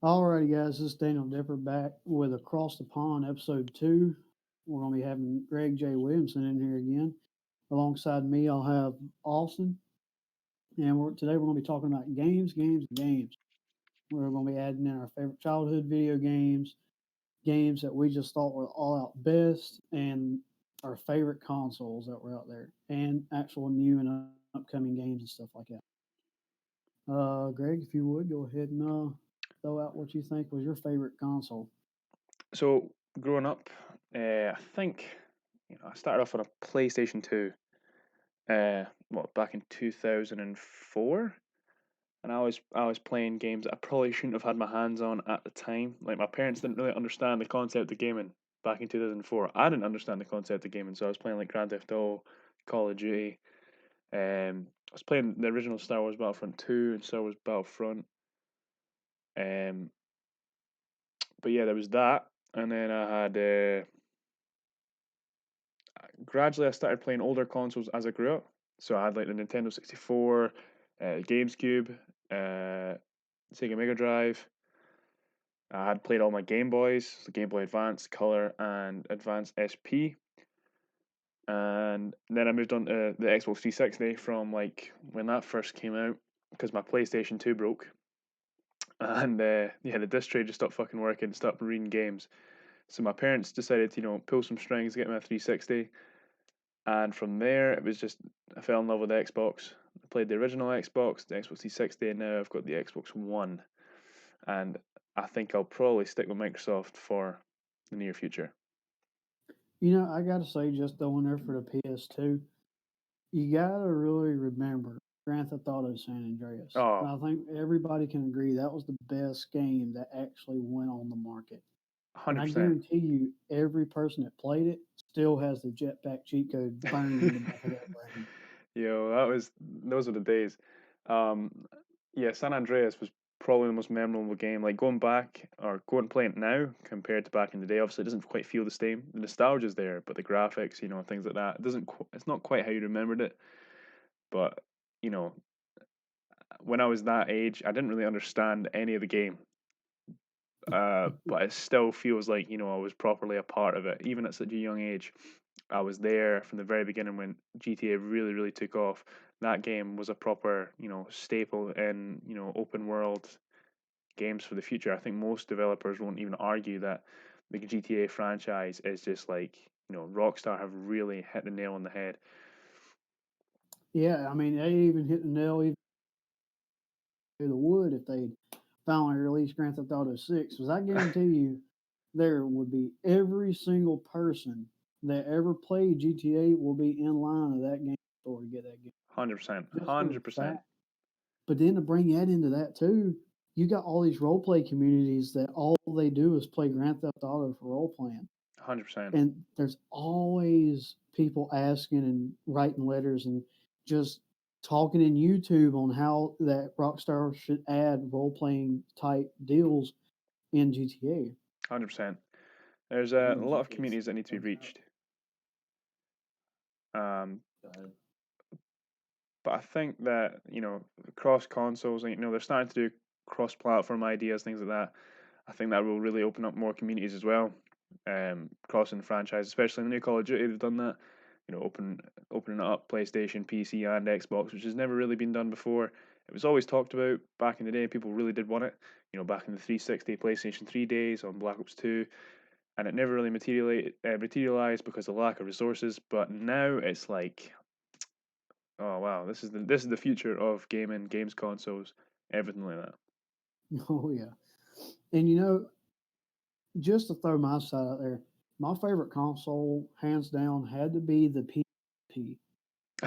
Alrighty, guys, this is Daniel Dipper back with Across the Pond, episode 2. We're going to be having Greg J. Williamson in here again. Alongside me, I'll have Austin. And today we're going to be talking about games. We're going to be adding in our favorite childhood video games, games that we just thought were all out best, and our favorite consoles that were out there, and actual new and upcoming games and stuff like that. Greg, if you would, go ahead and throw out what you think was your favorite console. So growing up, I think I started off on a PlayStation 2. Back in 2004, and I was playing games that I probably shouldn't have had my hands on at the time. Like my parents didn't really understand the concept of gaming back in 2004. I didn't understand the concept of gaming, so I was playing like Grand Theft Auto, Call of Duty. I was playing the original Star Wars Battlefront 2 and Star Wars Battlefront. Um, but yeah, there was that, and then I had gradually I started playing older consoles as I grew up. So I had like the Nintendo 64, GameCube, uh, Sega Mega Drive. I had played all my Game Boys, the Game Boy Advance, Color, and Advance SP. And then I moved on to the Xbox 360 from like when that first came out because my PlayStation 2 broke. And yeah, the disc tray just stopped fucking working, stopped reading games. So my parents decided to, pull some strings, get me a 360. And from there, it was just I fell in love with the Xbox. I played the original Xbox, the Xbox 360, and now I've got the Xbox One. And I think I'll probably stick with Microsoft for the near future. I got to say, just throwing there for the PS2, you got to really remember Grand Theft Auto San Andreas. Oh, And I think everybody can agree that was the best game that actually went on the market. And I 100%. guarantee you, every person that played it still has the jetpack cheat code burned in the back of their brain. Those were the days. Um, yeah, San Andreas was probably the most memorable game. Like going back or going and playing it now compared to back in the day, obviously it doesn't quite feel the same. The nostalgia's there, but the graphics, things like that, it doesn't. It's not quite how you remembered it. But you know, when I was that age, I didn't really understand any of the game. But it still feels like I was properly a part of it, even at such a young age. I was there from the very beginning when GTA really, really took off. That game was a proper, staple in, open world games for the future. I think most developers won't even argue that the GTA franchise is just like, Rockstar have really hit the nail on the head. Yeah, I mean, they even hit the nail even through the wood if they finally released Grand Theft Auto 6. Because I guarantee you, there would be every single person that ever played GTA will be in line of that game store to get that game 100%. just for the 100%. fact. But then to bring that into that too, you got all these role play communities that all they do is play Grand Theft Auto for role playing, 100%. and there's always people asking and writing letters and just talking in YouTube on how that Rockstar should add role playing type deals in GTA. 100%. There's I a think lot of GTA communities that need to be comes out. reached. Um, Go ahead. but I think that cross consoles, they're starting to do cross platform ideas, things like that. I think that will really open up more communities as well. Crossing franchise, especially in the new Call of Duty, they've done that. Opening it up PlayStation, PC, and Xbox, which has never really been done before. It was always talked about back in the day. People really did want it. Back in the 360, PlayStation 3 days on Black Ops 2, and it never really materialized because of lack of resources. But now it's like, oh wow, this is the future of gaming, games consoles, everything like that. Oh yeah, and just to throw my side out there, my favorite console, hands down, had to be the PSP.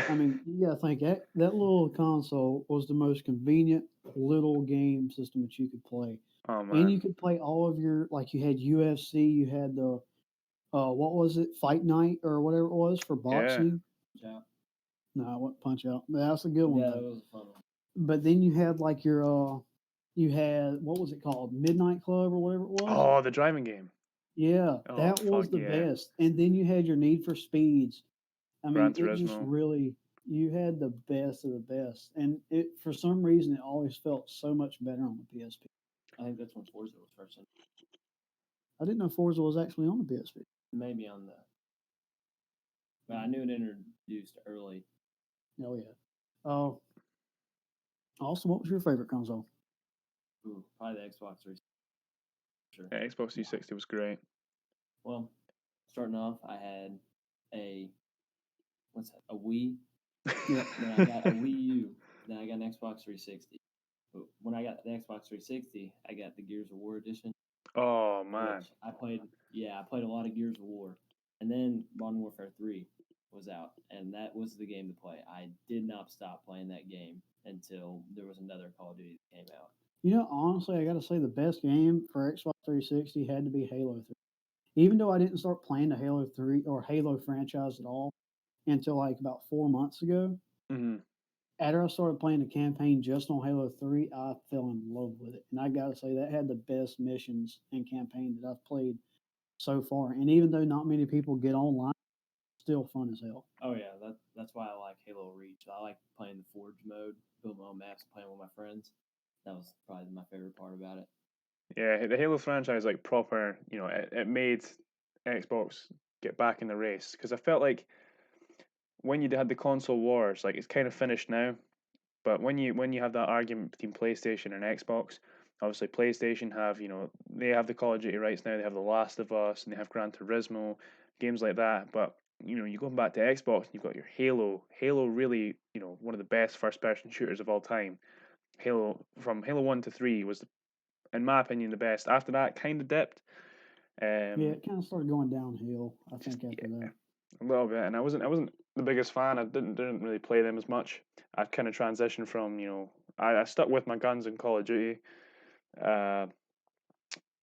I mean, you gotta think that little console was the most convenient little game system that you could play, Oh and you man, could play all of your like you had UFC, you had the what was it, Fight Night or whatever it was for yeah, boxing. Yeah, No, what Punch Out? That's a good one yeah, though. it was a fun one. But then you had like your you had what was it called, Midnight Club or whatever it was. oh, the driving game. Yeah, Oh that fuck was the yeah, best. And then you had your Need for Speeds. I Gran mean, it just Turismo. really you had the best of the best, and it for some reason it always felt so much better on the PSP. I think that's when Forza was first. I didn't know Forza was actually on the PSP. Maybe on the. But I knew it introduced early. Oh yeah. Oh. Also, what was your favorite console? Ooh, probably the Xbox 360. Sure. Yeah, Xbox 360 was great. Well, starting off, I had a Wii. Yeah. Then I got a Wii U. Then I got an Xbox 360. But when I got the Xbox 360, I got the Gears of War edition. Oh man. Which I played. Yeah, I played a lot of Gears of War, and then Modern Warfare 3 was out, and that was the game to play. I did not stop playing that game until there was another Call of Duty that came out. You know, honestly, I got to say the best game for Xbox 360 had to be Halo 3. Even though I didn't start playing the Halo 3 or Halo franchise at all until like about 4 months ago, Hmm. after I started playing the campaign just on Halo 3, I fell in love with it. And I got to say, that had the best missions and campaign that I've played so far. And even though not many people get online, still fun as hell. Oh yeah, that's why I like Halo Reach. I like playing the Forge mode, building my own maps, playing with my friends. That was probably my favorite part about it. Yeah, the Halo franchise, like proper, it made Xbox get back in the race because I felt like when you had the console wars, like it's kind of finished now. But when you have that argument between PlayStation and Xbox, obviously PlayStation have they have the Call of Duty rights now. They have The Last of Us and they have Gran Turismo, games like that. But you go back to Xbox, you've got your Halo. Halo really one of the best first person shooters of all time. Halo from Halo 1 to 3 was, in my opinion, the best. After that, kind of dipped. Yeah, Um, it kind of started going downhill, I just think, after yeah, that. a little bit, and I wasn't the biggest fan. I didn't really play them as much. I kind of transitioned from I stuck with my guns in Call of Duty. Uh,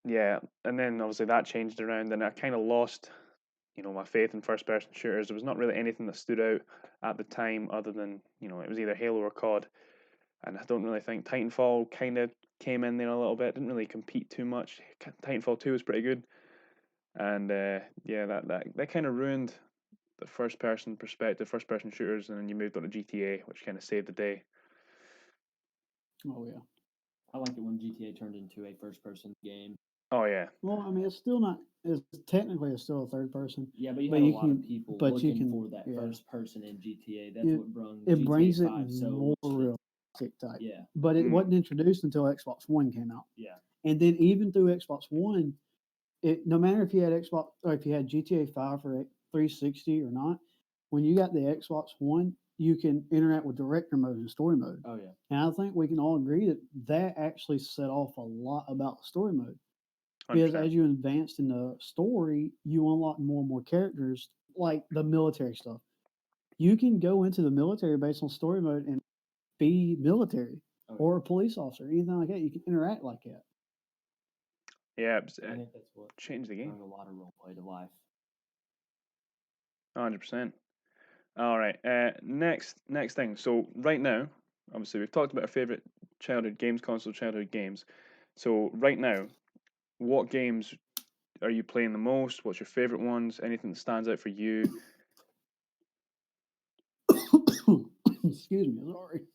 yeah, and then obviously that changed around, and I kind of lost my faith in first person shooters. There was not really anything that stood out at the time other than it was either Halo or COD, and I don't really think Titanfall kind of came in there a little bit. Didn't really compete too much. Titanfall 2 was pretty good, and yeah, that kind of ruined the first person perspective, first person shooters, and then you moved on to GTA, which kind of saved the day. Oh, yeah. I like it when GTA turned into a first person game. Oh yeah, Well, I mean, it's still not, it's still a third person. Yeah, but you But had a you lot of can- people but you looking can- for that yeah. first person in GTA. That's It- what brought It GTA brings it 5 so more much. realistic type. Yeah, But it Mm. wasn't introduced until Xbox One came out. yeah. And then even through Xbox One, no matter if you had Xbox or if you had GTA 5 or 360 or not, when you got the Xbox One, you can interact with director mode and story mode. Oh yeah. And I think we can all agree that that actually set off a lot about the story mode. Because 100%. as you advanced in the story, you unlock more and more characters, like the military stuff. You can go into the military based on story mode and be military Oh, yeah. or a police officer, anything like that. You can interact like that. Yeah, I think that's what changed the game. brought a lot of role play to life. 100%. All right. Next thing. So right now, obviously we've talked about our favorite childhood games, console childhood games. So right now, what games are you playing the most? What's your favorite ones? Anything that stands out for you? Excuse me, sorry.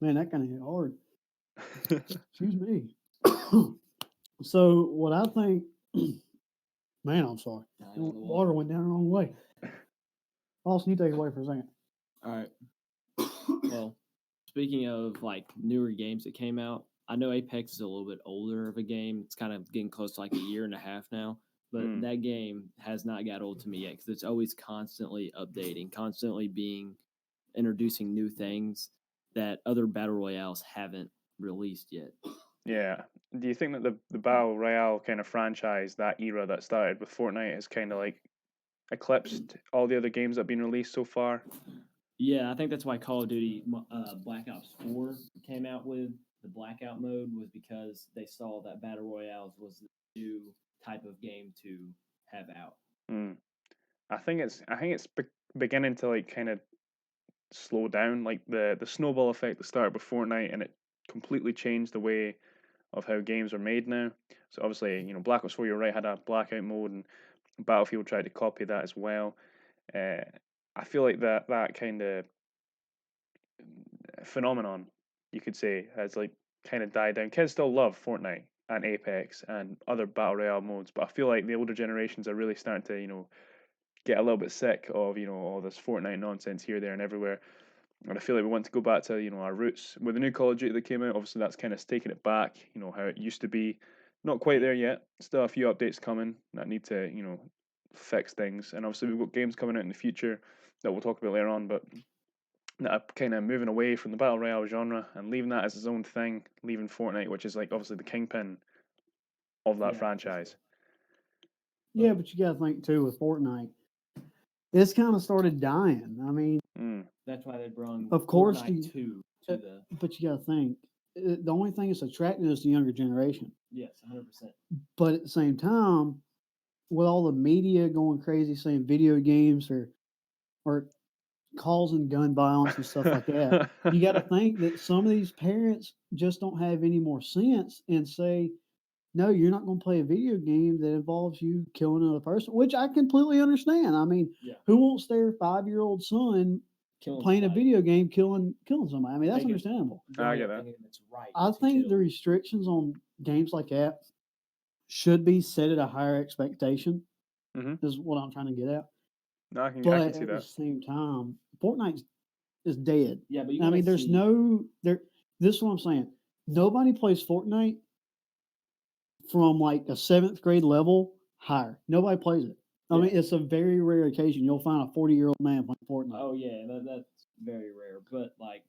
Man, that kind of hit hard. Excuse me. So what I think, man, I'm sorry. Water went down the wrong way. Austin, you take it away for a second. All right. Well, speaking of like newer games that came out, I know Apex is a little bit older of a game. It's kind of getting close to like a year and a half now. But Mm. that game has not got old to me yet because it's always constantly updating, constantly being introducing new things that other battle royales haven't released yet. Yeah. Do you think that the Battle Royale kind of franchise, that era that started with Fortnite, has kind of like eclipsed all the other games that have been released so far? Yeah, I think that's why Call of Duty Black Ops 4 came out with the blackout mode, was because they saw that battle royales was the new type of game to have out. Mm. I think it's beginning to like kind of slow down, like the snowball effect that started with Fortnite, and it completely changed the way of how games are made now. So obviously, Black Ops 4, you're right, had a blackout mode, and Battlefield tried to copy that as well. I feel like that kind of phenomenon, you could say, has like kind of died down. Kids still love Fortnite and Apex and other battle royale modes, but I feel like the older generations are really starting to, get a little bit sick of, all this Fortnite nonsense here, there, and everywhere. And I feel like we want to go back to, our roots. With the new Call of Duty that came out, obviously that's kind of taken it back, how it used to be. Not quite there yet. Still a few updates coming that need to, fix things. And obviously we've got games coming out in the future that we'll talk about later on, but that are kind of moving away from the battle royale genre and leaving that as its own thing, leaving Fortnite, which is like obviously the kingpin of that Yeah, for franchise. sure. Yeah, But but you got to think too with Fortnite, it's kind of started dying. I mean, that's why they brought of course, Fortnite 2 uh, to the but you got to think the only thing that's attracting is the younger generation. yes, 100%. But at the same time, with all the media going crazy saying video games or causing gun violence and stuff like that, you got to think that some of these parents just don't have any more sense and say, no, you're not going to play a video game that involves you killing another person, which I completely understand. I mean, Yeah, who wants their 5-year-old son killing playing a somebody, video game killing somebody? I mean, that's thinking, understandable. I doing get it that. thinking it's right I to think the kill. restrictions on games like that should be set at a higher expectation, Mm-hmm. is what I'm trying to get at. No, I can But see at the that. same time, Fortnite is dead. Yeah, but you I want mean, to there's see no there. This is what I'm saying. Nobody plays Fortnite from like a 7th grade level higher. Nobody plays it. I Yeah. mean, it's a very rare occasion you'll find a 40-year-old man playing Fortnite. Oh yeah, that's very rare. But like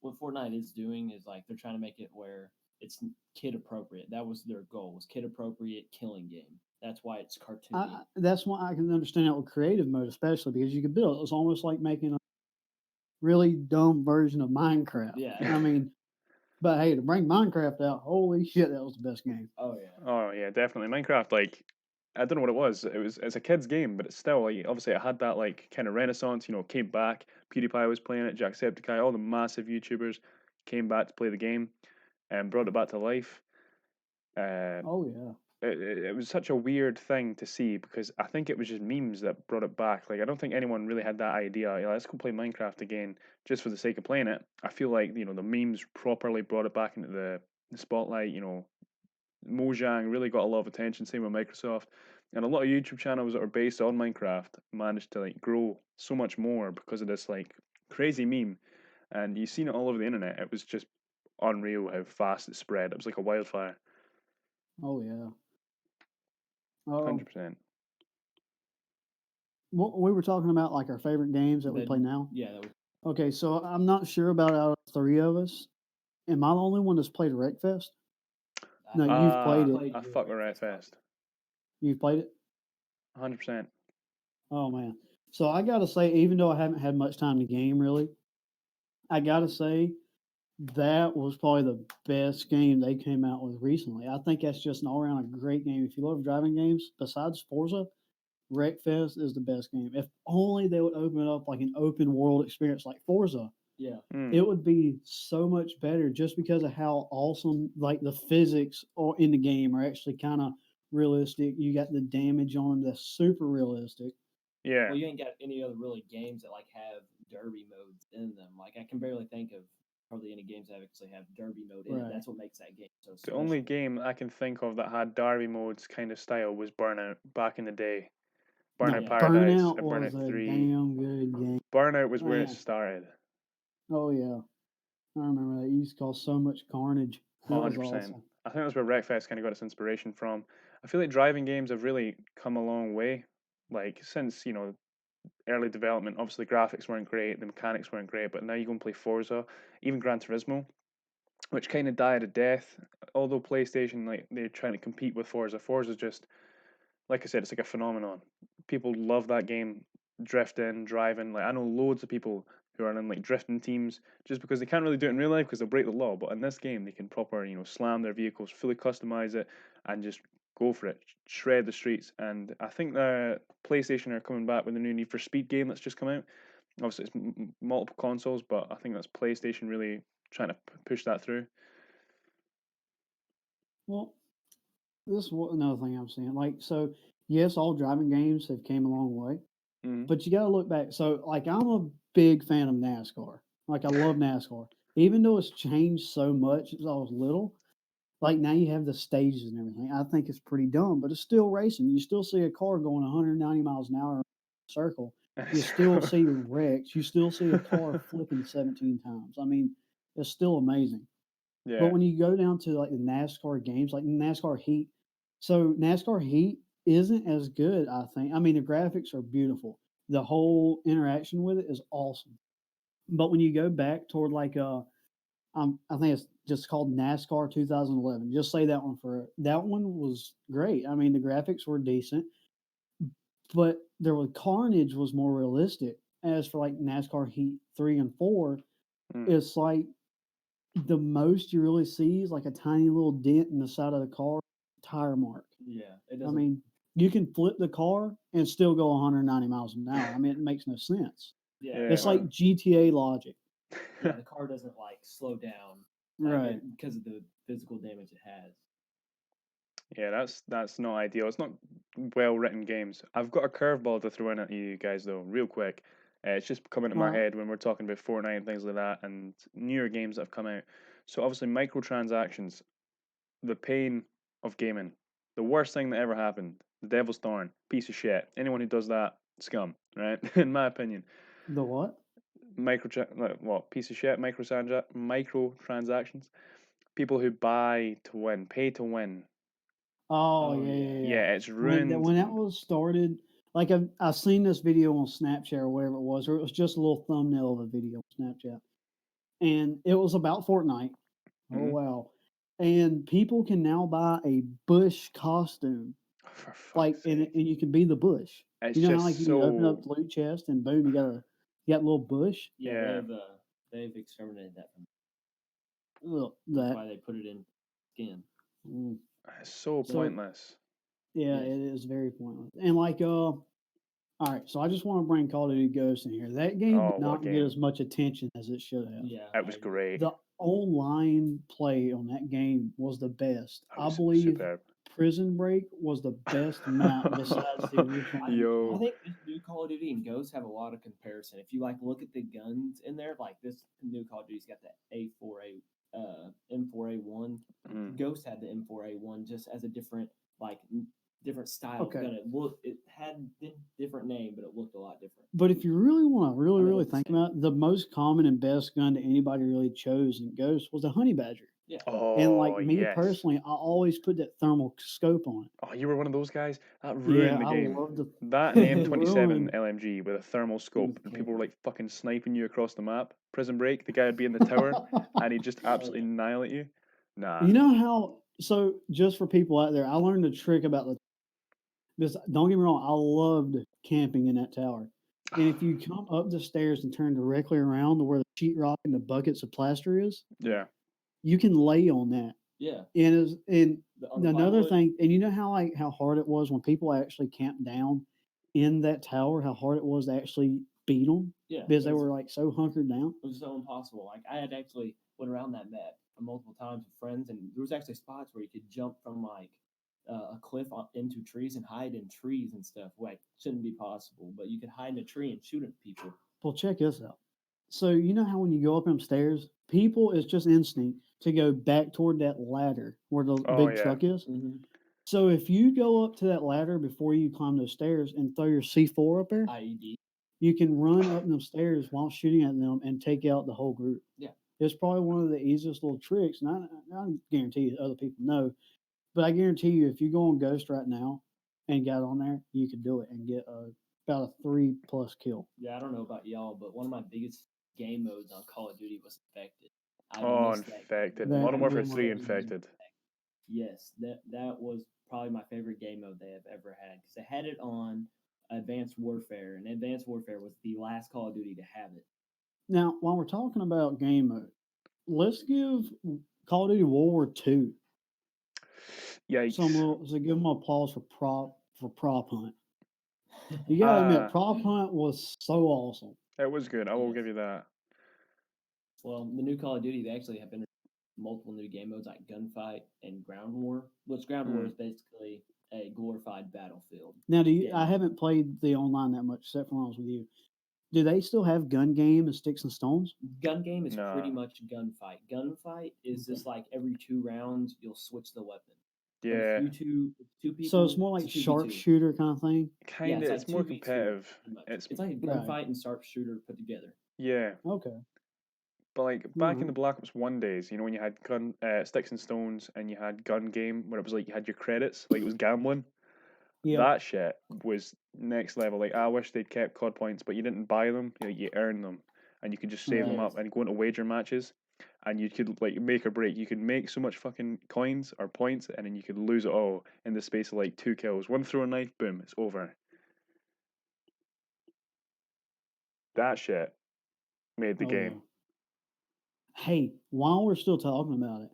what Fortnite is doing is like they're trying to make it where it's kid appropriate. That was their goal, was kid appropriate killing game. That's why it's cartoony. That's why I can understand it with creative mode, especially because you can build. It's almost like making a really dumb version of Minecraft. Yeah. I mean, but hey, to bring Minecraft out, holy shit, that was the best game. Oh yeah. Oh yeah, definitely. Minecraft, like I don't know what it was. It's a kid's game, but it's still like obviously it had that like kind of renaissance. Came back. PewDiePie was playing it. Jacksepticeye, all the massive YouTubers came back to play the game and brought it back to life. Uh, Oh yeah. it was such a weird thing to see because I think it was just memes that brought it back. Like I don't think anyone really had that idea. Let's go play Minecraft again just for the sake of playing it. I feel like the memes properly brought it back into the spotlight. Mojang really got a lot of attention, same with Microsoft. And a lot of YouTube channels that are based on Minecraft managed to like grow so much more because of this like crazy meme. And you've seen it all over the internet. It was just unreal how fast it spread. It was like a wildfire. Oh yeah. Oh, 100%. what we were talking about, like our favorite games that we That- play now. Yeah, that was, Okay, so I'm not sure about out of 3 of us. Am I the only one that's played Wreckfest? No, you've played it. I fuck with Wreckfest. You've played it? 100%. Oh man. So I gotta say, even though I haven't had much time to game really, I gotta say that was probably the best game they came out with recently. I think that's just an all around a great game. If you love driving games, besides Forza, Wreckfest is the best game. If only they would open it up like an open world experience like Forza, yeah. it would be so much better just because of how awesome like the physics or in the game are actually kind of realistic. You got the damage on them that's super realistic. Yeah. Well, you ain't got any other really games that like have derby modes in them. Like I can barely think of hardly any games that actually have derby mode in it. Right. That's what makes that game so The special. only game I can think of that had derby modes kind of style was Burnout back in the day. Burnout No, Paradise Burnout or was Burnout a 3. damn good game. Burnout was where it Man. started. Oh yeah, I remember that. It used to cause so much carnage. That was 100%. awesome. I think that's where Wreckfest kind of got its inspiration from. I feel like driving games have really come a long way. Like since early development, obviously graphics weren't great, the mechanics weren't great, but now you go and play Forza, even Gran Turismo, which kind of died a death. Although PlayStation like they're trying to compete with Forza. Forza's just like I said, it's like a phenomenon. People love that game, drifting, driving. Like I know loads of people who are in like drifting teams just because they can't really do it in real life because they'll break the law. But in this game, they can proper slam their vehicles, fully customize it, and just go for it, shred the streets. And I think the PlayStation are coming back with a new Need for Speed game that's just come out. Obviously, it's multiple consoles, but I think that's PlayStation really trying to push that through. Well, this is another thing I'm seeing. Like, so yes, all driving games have came a long way, Mhm. but you got to look back. So, like, I'm a big fan of NASCAR. Like I love NASCAR, even though it's changed so much since I was little. Like now you have the stages and everything. I think it's pretty dumb, but it's still racing. You still see a car going 190 miles an hour in a circle. You still see wrecks. You still see a car flipping 17 times. I mean, it's still amazing. But Yeah. when you go down to like the NASCAR games, like NASCAR Heat, so NASCAR Heat isn't as good, I think. I mean, the graphics are beautiful. The whole interaction with it is awesome. But when you go back toward like I think it's just called NASCAR 2011. Just say that one for that one was great. I mean, the graphics were decent, but there was carnage was more realistic. As for like NASCAR Heat 3 and 4, Mm. it's like the most you really see is like a tiny little dent in the side of the car tire mark. Yeah, it I doesn't. mean, you can flip the car and still go 190 miles an hour. I mean, it makes no sense. yeah, Yeah. It's like GTA logic. yeah, the car doesn't like slow down Right. because of the physical damage it has. Yeah, that's not ideal. It's not well written games. I've got a curveball to throw in at you guys though, real quick. It's just come into my Alright. head when we're talking about Fortnite and things like that, and newer games that have come out. So obviously, microtransactions, the pain of gaming, the worst thing that ever happened. The Devil's Thorn, piece of shit. Anyone who does that, scum, right? In my opinion, The what? what piece of shit? Microtransactions. People who buy to win, pay to win. Oh, Oh yeah, yeah, yeah, yeah. Yeah, it's ruined. When that was started, like I seen this video on Snapchat or whatever it was, or it was just a little thumbnail of a video on Snapchat, and it was about Fortnite. Oh Mhm. wow! And people can now buy a Bush costume, For fuck's like sake. and you can be the Bush. It's You know how like just you can open up so the loot chest and boom, you got a little Bush. yeah. yeah, They've exterminated that from. Ugh, That's that. why they put it in skin. Mm. it's so So pointless. yeah, Yes. it is very pointless. And like all right, so I just want to bring Call of Duty Ghosts in here. That game Oh, did what not get game? as much attention as it should have. Yeah, It I was agree. great. The online play on that game was the best. It I was believe superb. Prison Break was the best map besides the original. I Yo. think this new Call of Duty and Ghosts have a lot of comparison. If you like look at the guns in there, like this new Call of Duty's got the M4A1. Mm. Ghost had the M4A1 just as a different different style Okay. of gun. It had different name, but it looked a lot different. But if you really want to I mean, it really looked the think same. about it, the most common and best gun that anybody really chose in Ghost was a Honey Badger. Yeah. And like Oh me yes. personally, I always put that thermal scope on it. Oh, you were one of those guys that Yeah, ruined the I game. love the That and the it M27 ruined. LMG with a thermal It scope, was and people were king. like fucking sniping you across the map. Prison Break, the guy would be in the tower, and he'd just absolutely yeah. annihilate you. Nah. You know how? So just for people out there, I learned a trick about the this. Don't get me wrong, I loved camping in that tower. And if you come up the stairs and turn directly around to where the sheetrock and the buckets of plaster is, Yeah. you can lay on that. Yeah. And On the another plywood. thing, and you know how hard it was when people actually camped down in that tower, how hard it was to actually beat them Yeah. because they were like so hunkered down. It was so impossible. Like I had actually went around that map multiple times with friends, and there was actually spots where you could jump from like a cliff into trees and hide in trees and stuff. Like shouldn't be possible, but you could hide in a tree and shoot at people. Well, check this out. So you know how when you go up them stairs, people it's just instinct to go back toward that ladder where the Oh big yeah. truck is. Mm-hmm. So if you go up to that ladder before you climb those stairs and throw your C4 up there, IED. you can run up them stairs while shooting at them and take out the whole group. Yeah. It's probably one of the easiest little tricks, and I guarantee you other people know. But I guarantee you, if you go on Ghost right now and got on there, you could do it and get about a 3+ kill. Yeah, I don't know about y'all, but one of my biggest game modes on Call of Duty was Infected. I Oh, missed that game. Infected. That Modern Warfare was 3 amazing. Infected. Yes, that was probably my favorite game mode they have ever had because they had it on Advanced Warfare, and Advanced Warfare was the last Call of Duty to have it. Now, while we're talking about game mode, let's give Call of Duty World War II Yikes. so give them applause for Prop Hunt. You gotta admit, Prop Hunt was so awesome. It was good. I will Yes. give you that. Well, the new Call of Duty, they actually have introduced multiple new game modes like Gunfight and Ground War, which Ground War is basically a glorified battlefield. Now, do you? Yeah. I haven't played the online that much, except for when I was with you. do they still have gun game and sticks and stones? Gun game is pretty Nah. much gunfight. Gunfight is Okay. just like every 2 rounds you'll switch the weapon. But Yeah, if two people, So it's more like it's a 2v2. sharpshooter kind of thing. Yeah, kind it's of. like It's more 2v2. competitive. Pretty much. It's It's like a Right. gunfight and sharpshooter put together. yeah, Okay. but like back in the Alright. Black Ops 1 days, you know, when you had gun sticks and stones and you had gun game where it was like you had your credits, like it was gambling. Yeah. That shit was next level. Like I wish they'd kept COD points, but you didn't buy them. You earn them, and you could just save them Right. up and go into wager matches, and you could like make or break. You could make so much fucking coins or points, and then you could lose it all in the space of like 2 kills. One throw a knife, boom, it's over. That shit made the Oh, game. yeah. Hey, while we're still talking about it,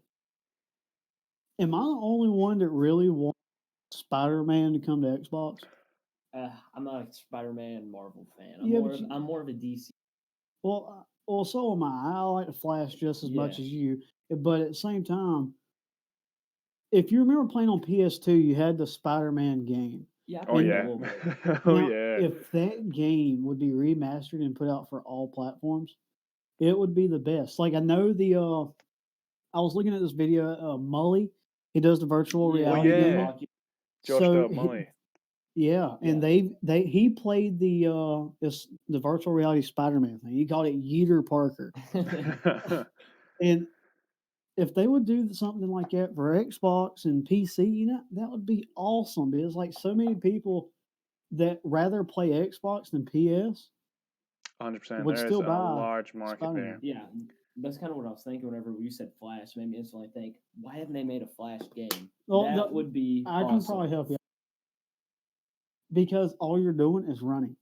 am I the only one that really wants Spider-Man to come to Xbox? I'm not a Spider-Man Marvel fan. Yeah, but I'm more of a DC. well, so am I. I like the Flash just as much Yeah. as you, but at the same time, if you remember playing on PS2, you had the Spider-Man game. Yeah, I Oh played it a yeah. little bit. Oh Now, yeah. if that game would be remastered and put out for all platforms, it would be the best. Like I know I was looking at this video, Mully, he does the virtual Yeah, reality yeah. gaming. Hockey- Josh So Dub Mully. yeah, and Yeah. he played the virtual reality Spider-Man thing. He called it Yeeter Parker. And if they would do something like that for Xbox and PC, that would be awesome. Because like so many people that rather play Xbox than PS 100%. would There is still a buy large market there. Spider-Man. Yeah, that's kind of what I was thinking whenever you said Flash. Made me instantly think, why haven't they made a Flash game? Well, That would be I can probably awesome. help you because all you're doing is running.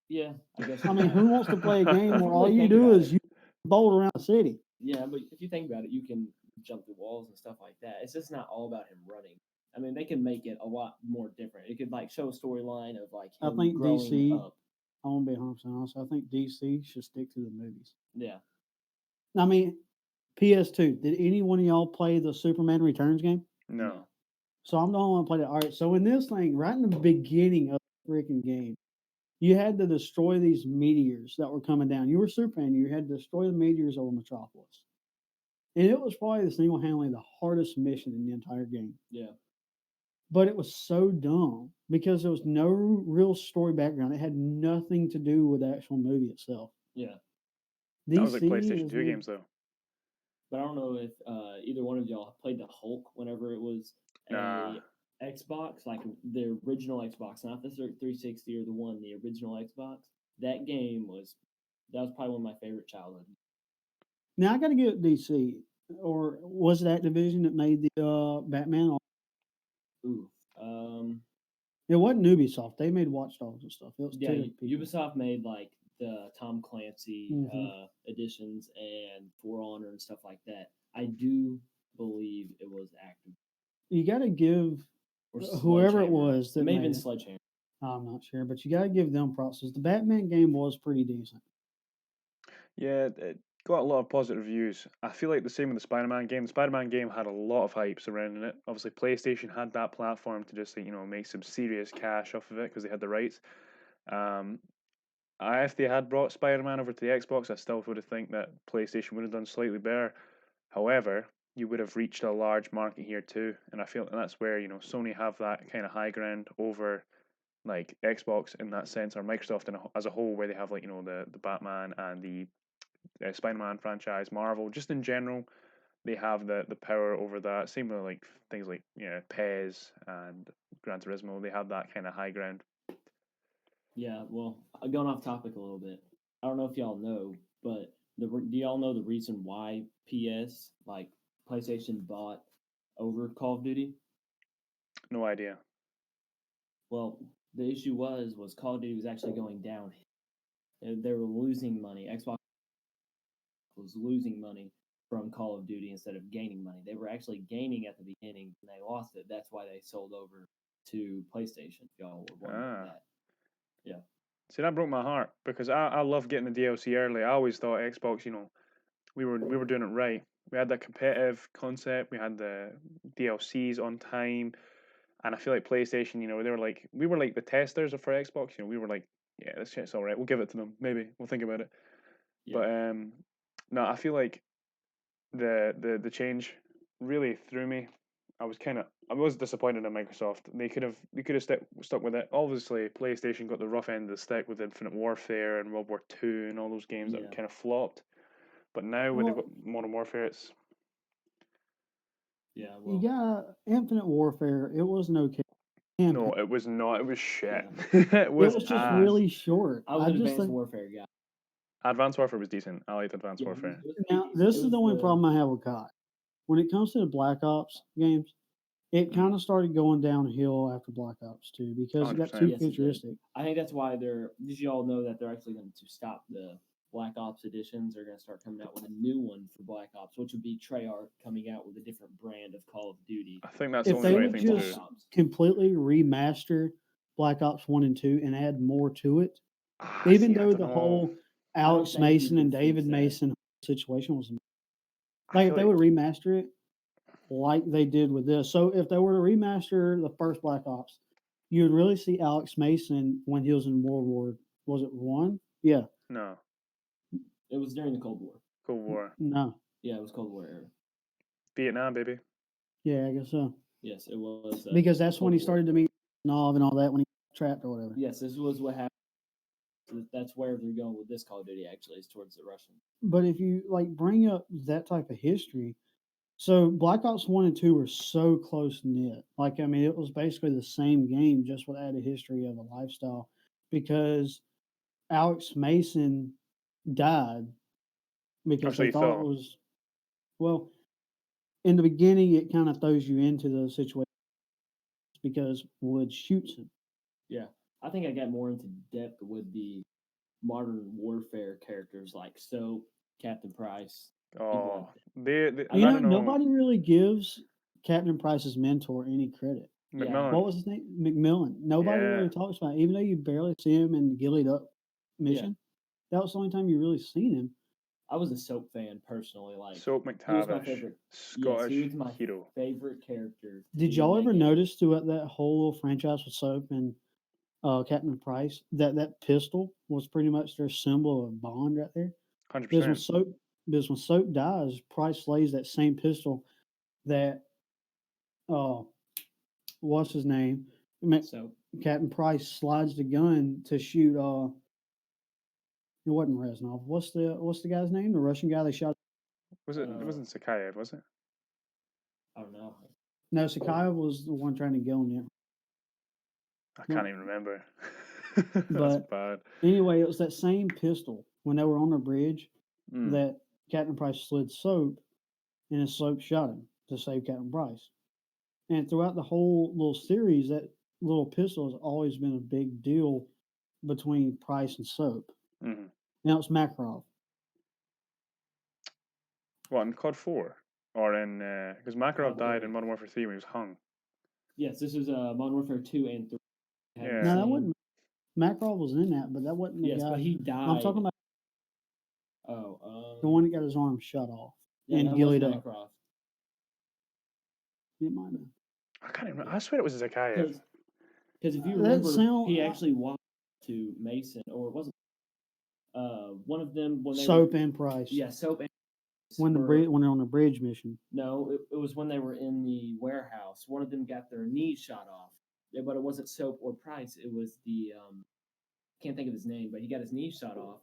Yeah, I guess. I mean, who wants to play a game If where you all really you think do about is it. you bowl around the city? Yeah, but if you think about it, you can jump through walls and stuff like that. It's just not all about him running. I mean, they can make it a lot more different. It could like show a storyline of like I him think growing DC. up. I won't be 100% honest. I think DC should stick to the movies. Yeah. I mean, PS2. Did any one of y'all play the Superman Returns game? No. So I'm the only one that played it. All right. So in this thing, right in the beginning of the freaking game, you had to destroy these meteors that were coming down. You were Superman. You had to destroy the meteors over Metropolis. And it was probably the single-handedly the hardest mission in the entire game. Yeah. But it was so dumb because there was no real story background. It had nothing to do with the actual movie itself. Yeah. That was like DC PlayStation is 2 games though. But I don't know if either one of y'all played the Hulk whenever it was Nah. a Xbox, like the original Xbox, not the 360 or the original Xbox. That was probably one of my favorite childhood. Now I got to give it DC, or was it Activision that made the Batman? Ooh. It wasn't Ubisoft. They made Watch Dogs and stuff. It was Yeah, two different people. Ubisoft made like the Tom Clancy Mhm. editions and For Honor and stuff like that. I do believe it was Active You got to give or whoever it Sledgehammer. was that It may have made been it. Sledgehammer. I'm not sure, but you got to give them props. The Batman game was pretty decent. Yeah, it got a lot of positive reviews. I feel like the same with the Spider-Man game. The Spider-Man game had a lot of hype surrounding it. Obviously, PlayStation had that platform to just make some serious cash off of it because they had the rights. Um, if they had brought Spider-Man over to the Xbox, I still would have think that PlayStation would have done slightly better. However, you would have reached a large market here too, and I feel that's where Sony have that kind of high ground over like Xbox in that sense, or Microsoft as a whole, where they have the Batman and the Spider-Man franchise, Marvel, just in general, they have the power over that. Same with like things like PES and Gran Turismo. They have that kind of high ground. Yeah, well, going off topic a little bit. I don't know if y'all know, but do y'all know the reason why PS like PlayStation bought over Call of Duty? No idea. Well, the issue was Call of Duty was actually going down. They were losing money. Xbox was losing money from Call of Duty instead of gaining money. They were actually gaining at the beginning and they lost it. That's why they sold over to PlayStation. If y'all were wondering that. Yeah. See, that broke my heart because I love getting the DLC early. I always thought Xbox, we were doing it right. We had that competitive concept. We had the DLCs on time, and I feel like PlayStation, we were like the testers for Xbox. We were like yeah, it's all right. We'll give it to them. Maybe we'll think about it. Yeah. But no, I feel like the change really threw me. I was disappointed in Microsoft. They could have stuck with it. Obviously, PlayStation got the rough end of the stick with Infinite Warfare and World War II and all those games Yeah. that kind of flopped. But now when they've Well, got Modern Warfare, it's Yeah. you Well. got Infinite Warfare. It was no campaign. no, it was not. It was shit. Yeah. it It was was just ass. really short. I was I an just Advanced think Warfare guy. Advanced Warfare was decent. I liked Advanced Yeah, Warfare. it was now pretty decent. this It is was the only problem I have with COD. When it comes to the Black Ops games, it Mm. kind of started going downhill after Black Ops 2 because it got 100%. too Yes, it did. futuristic. I think that's why did you all know that they're actually going to stop the Black Ops editions? They're going to start coming out with a new one for Black Ops, which would be Treyarch coming out with a different brand of Call of Duty. I think that's the If only they right would thing to just do. completely remaster Black Ops 1 and 2 and add more to it, Ah, even see, I though don't the know. whole I don't Alex think you Mason could and David fix that. Mason situation was I like feel if they like would remaster it like they did with this. So if they were to remaster the first Black Ops, you would really see Alex Mason when he was in World War, was it one? Yeah. no It was during the Cold War. Cold War, No. Yeah, it was Cold War era. Vietnam, baby. Yeah, I guess so. Yes, it was. Because that's when Cold he War. started to meet Nov and all that when he got trapped or whatever. Yes, this was what happened. That's where they're going with this Call of Duty. Actually, is towards the Russians. But if you like bring up that type of history, so Black Ops 1 and 2 were so close knit. Like, I mean, it was basically the same game, just with added history of a lifestyle. Because Alex Mason died because so they you thought thought. it was, well, in the beginning, it kind of throws you into the situation because Wood shoots him. Yeah, I think I got more into depth with the modern warfare characters like Soap, Captain Price. Oh, Blood. they I You I know, don't know. nobody really gives Captain Price's mentor any credit. Yeah. McMillan. What was his name? McMillan. Nobody Yeah. really talks about it, even though you barely see him in the Gillied Up mission. That was the only time you really seen him. I was a Soap fan personally. Like Soap he was my McTavish, favorite. Scottish Yes, he was my hero. favorite character. Did in y'all that ever game. notice throughout that whole little franchise with Soap and Captain Price that pistol was pretty much their symbol of bond right there? Because when 100%. Soap dies, Price slays that same pistol that what's his name? So Captain Price slides the gun to shoot it wasn't Reznov. What's the guy's name? The Russian guy they shot. Was it? It wasn't Sakayev, was it? I don't know. No, Sakayev was the one trying to kill him. I No. can't even remember. That's But bad. anyway, it was that same pistol when they were on the bridge Mm. that Captain Price slid Soap, and his Soap shot him to save Captain Price. And throughout the whole little series, that little pistol has always been a big deal between Price and Soap. Mm-hmm. Now it's Makarov. What, in COD 4? Or in because Makarov COD died 3. in Modern Warfare 3 when he was hung. Yes, this is Modern Warfare 2 and 3. Had the Yeah. No, that same- wasn't. Makarov was in that, but that wasn't the Yes, guy. but he died. I'm talking about Oh, the one that got his arm shut off yeah, and that was gillied up. Makarov. It might have. I can't remember. I swear it was Zakayev. Because if you That remember, sound- he actually walked to Mason, or it wasn't one of them when they Soap were, and Price. yeah, Soap and When the were- bridge, when they're on the bridge mission. No, it was when they were in the warehouse. One of them got their knees shot off. Yeah, but it wasn't Soap or Price. It was the can't think of his name, but he got his knees shot off.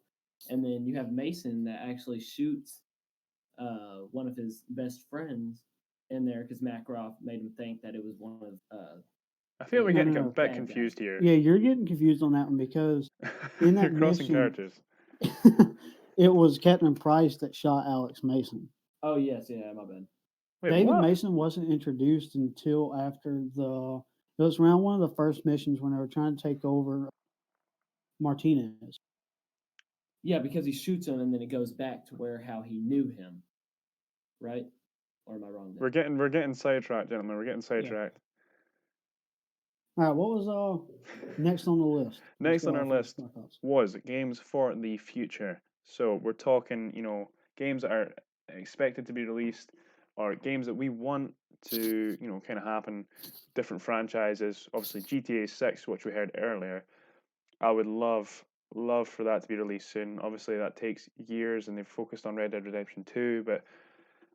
And then you have Mason that actually shoots one of his best friends in there because Makarov made him think that it was one of I feel we're No, getting no, a no. bit Bad guy. confused here. Yeah, you're getting confused on that one because in that You're crossing mission- characters. it was Captain Price that shot Alex Mason. Oh yes, yeah, my bad. Wait, David what? Mason wasn't introduced until after it was around one of the first missions when they were trying to take over Martinez. Yeah, because he shoots him and then it goes back to where how he knew him. Right? Or am I wrong there? We're getting sidetracked, gentlemen. We're getting sidetracked. All right, what was next on the list? Next Let's on go our off of list Black Ops. was games for the future. So we're talking, games that are expected to be released, or games that we want to, kind of happen. Different franchises. Obviously, GTA 6, which we heard earlier. I would love for that to be released soon. Obviously, that takes years, and they've focused on Red Dead Redemption 2. But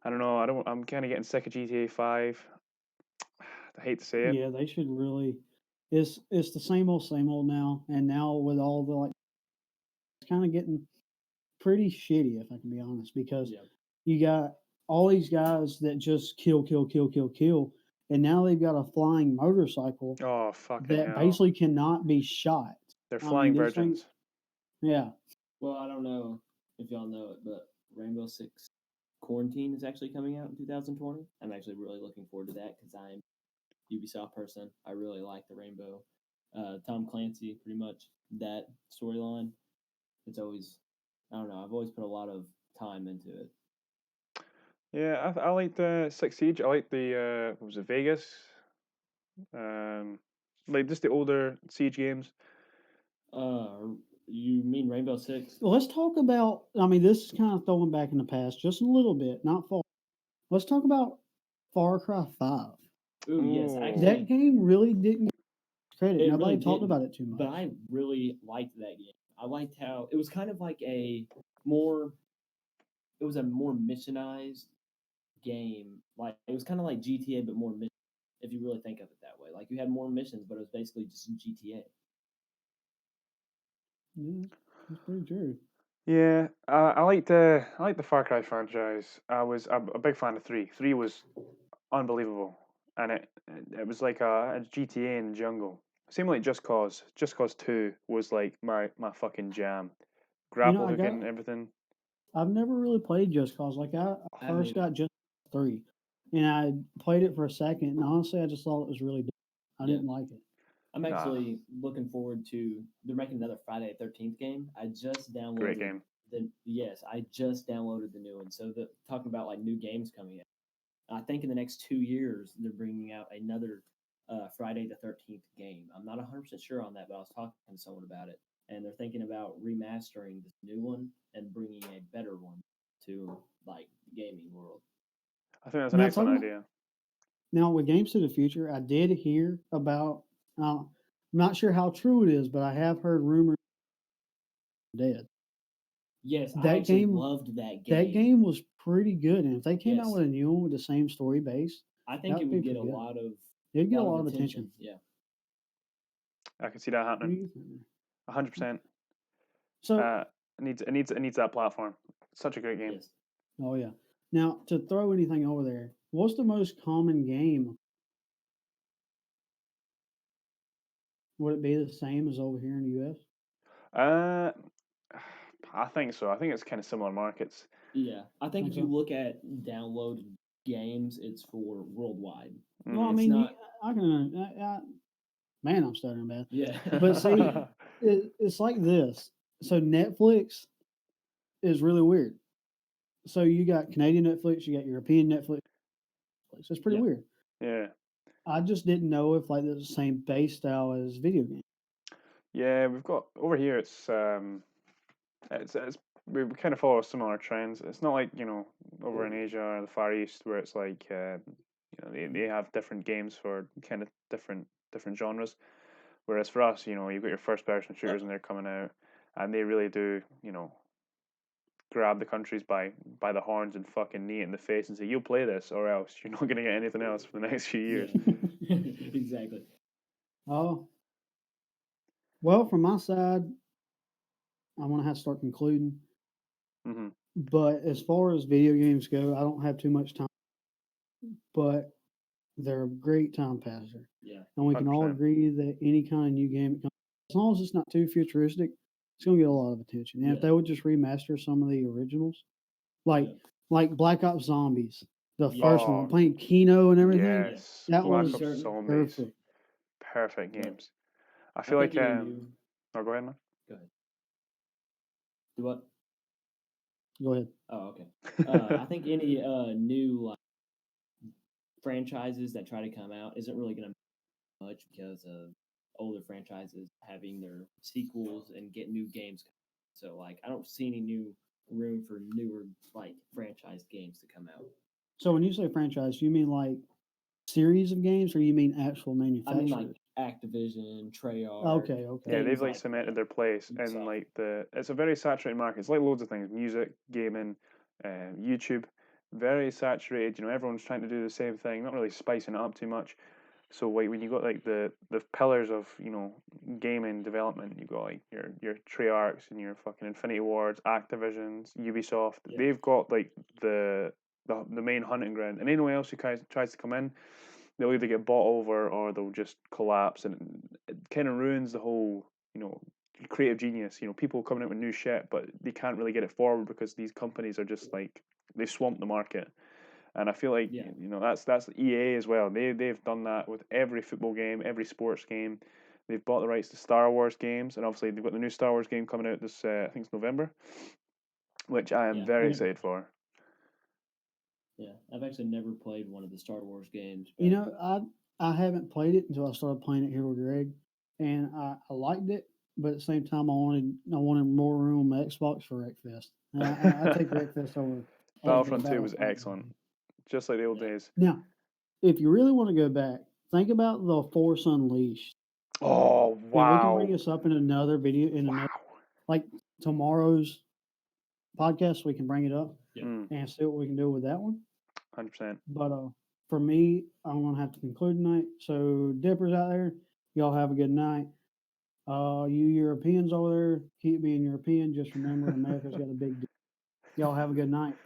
I don't know. I'm kind of getting sick of GTA 5. I hate to say it. Yeah, they should really. It's the same old now, and now with all the like, it's kind of getting pretty shitty, if I can be honest, because Yeah. you got all these guys that just kill, and now they've got a flying motorcycle Oh fucking that hell! basically cannot be shot. They're I mean, flying these things, virgins. yeah, Well, I don't know if y'all know it, but Rainbow Six Quarantine is actually coming out in 2020. I'm actually really looking forward to that because I'm a Ubisoft person. I really like the Rainbow, Tom Clancy, pretty much that storyline. It's always, I don't know, I've always put a lot of time into it. Yeah, I like the Six Siege. I like the what was it, Vegas? Um, like just the older Siege games. You mean Rainbow Six? well, let's talk about. I mean, this is kind of throwing back in the past just a little bit, not far. Let's talk about Far Cry 5. Ooh, yes, Ooh. actually, That game really didn't get credit. it Nobody really talked didn't, about it too much. but I really liked that game. I liked how it was kind of like a more, it was a more missionized game. Like it was kind of like GTA, but more mission. If you really think of it that way, like you had more missions, but it was basically just GTA. Yeah, that's pretty true. Yeah, I like the Far Cry franchise. I'm a big fan of 3. 3 was unbelievable, and it was like a GTA in the jungle. Same like Just Cause. Just Cause 2 was like my fucking jam. You know, Grapple hooking, everything. I've never really played Just Cause. Like I I haven't first either. got Just 3, and I played it for a second, and honestly, I just thought it was really. I Yeah. didn't like it. I'm Nah, actually looking forward to. They're making another Friday the 13th game. I just great downloaded game. I just downloaded the new one. So the talking about like new games coming out. I think in the next 2 years they're bringing out another Friday the 13th game. I'm not 100% sure on that, but I was talking to someone about it, and they're thinking about remastering this new one and bringing a better one to like the gaming world. I think that's an Now excellent talking about idea. now with Games to the Future, I did hear about. I'm not sure how true it is, but I have heard rumors dead. Yes, I That actually game, loved that that game. game was pretty good, and if they came out Yes, with a new one with the same story base, I that think it would be would get a pretty good. lot of It'd get a lot of lot of attention. attention. Yeah. I can see that What do happening. you think? 100%. So, It needs that platform. Such a great game. Yes. oh yeah. Now to throw anything over there, what's the most common game? Would it be the same as over here in the U.S.? Uh, I think so. I think it's kind of similar markets. Yeah. I think Think if you so? look at downloaded games, it's for worldwide. Well, I Hmm It's mean, not. I can. Man, I'm stuttering bad. Yeah. But see, it's like this. So Netflix is really weird. So you got Canadian Netflix, you got European Netflix. It's pretty Yeah. weird. Yeah, I just didn't know if like the same base style as video games. yeah. We've got over here. It's we kind of follow similar trends. It's not like over in Asia or the Far East where it's like they have different games for kind of different genres. Whereas for us, you've got your first person shooters and they're coming out, and they really do grab the countries by the horns and fucking knee it in the face and say, "You'll play this, or else you're not gonna get anything else for the next few years." Yeah. Exactly. Oh, well, from my side, I'm gonna have to start concluding. Hmm But as far as video games go, I don't have too much time. But they're a great time passer, Yeah. and we can all 100%. agree that any kind of new game, as long as it's not too futuristic, it's gonna get a lot of attention. And if Yeah. they would just remaster some of the originals, like Yeah. like Black Ops Zombies, the Yeah. first one, Oh playing Kino and everything, Yeah. yes, that Black You was Ops certainly. Zombies, perfect. perfect But games. I I feel think like any new. Oh, go ahead, man. Go ahead. Do what? Go ahead. Oh, okay. I think any new like franchises that try to come out isn't really going to much because of older franchises having their sequels and get new games. So like I don't see any new room for newer like franchise games to come out. So when you say franchise, you mean like series of games, or you mean actual I mean like manufacturers? Activision, Treyarch. Okay, okay. Yeah, they've things like like cemented that. their place in Ubisoft. like it's a very saturated market. It's like loads of things, music, gaming, YouTube, very saturated. Everyone's trying to do the same thing, not really spicing it up too much. So like when you got like the pillars of gaming development, you got like your Treyarchs and your fucking Infinity Wards, Activisions, Ubisoft. Yeah. They've got like the main hunting ground, and anyone else who tries to come in, they'll either get bought over or they'll just collapse, and it kind of ruins the whole creative genius. People coming out with new shit, but they can't really get it forward because these companies are just like they swamp the market. And I feel like Yeah. that's EA as well. They've done that with every football game, every sports game. They've bought the rights to Star Wars games, and obviously they've got the new Star Wars game coming out this I think it's November, which I am Yeah. very Yeah. excited for. Yeah, I've actually never played one of the Star Wars games. You But know, I haven't played it until I started playing it here with Greg, and I liked it, but at the same time, I wanted more room on my Xbox for Wreckfest. And I take Wreckfest over Battlefront 2 was Battlefront. excellent, just like the old Yeah. days. Now, if you really want to go back, think about the Force Unleashed. Oh And we can bring wow! this up in another video Wow! like tomorrow's podcast. We can bring it up Yeah. and see what we can do with that one. 100%. But for me, I'm gonna have to conclude tonight. So dippers out there, y'all have a good night. You Europeans over there, keep being European. Just remember, America's got a big. Y'all have a good night.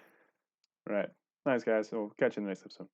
Right. Thanks, guys. We'll catch you in the next episode.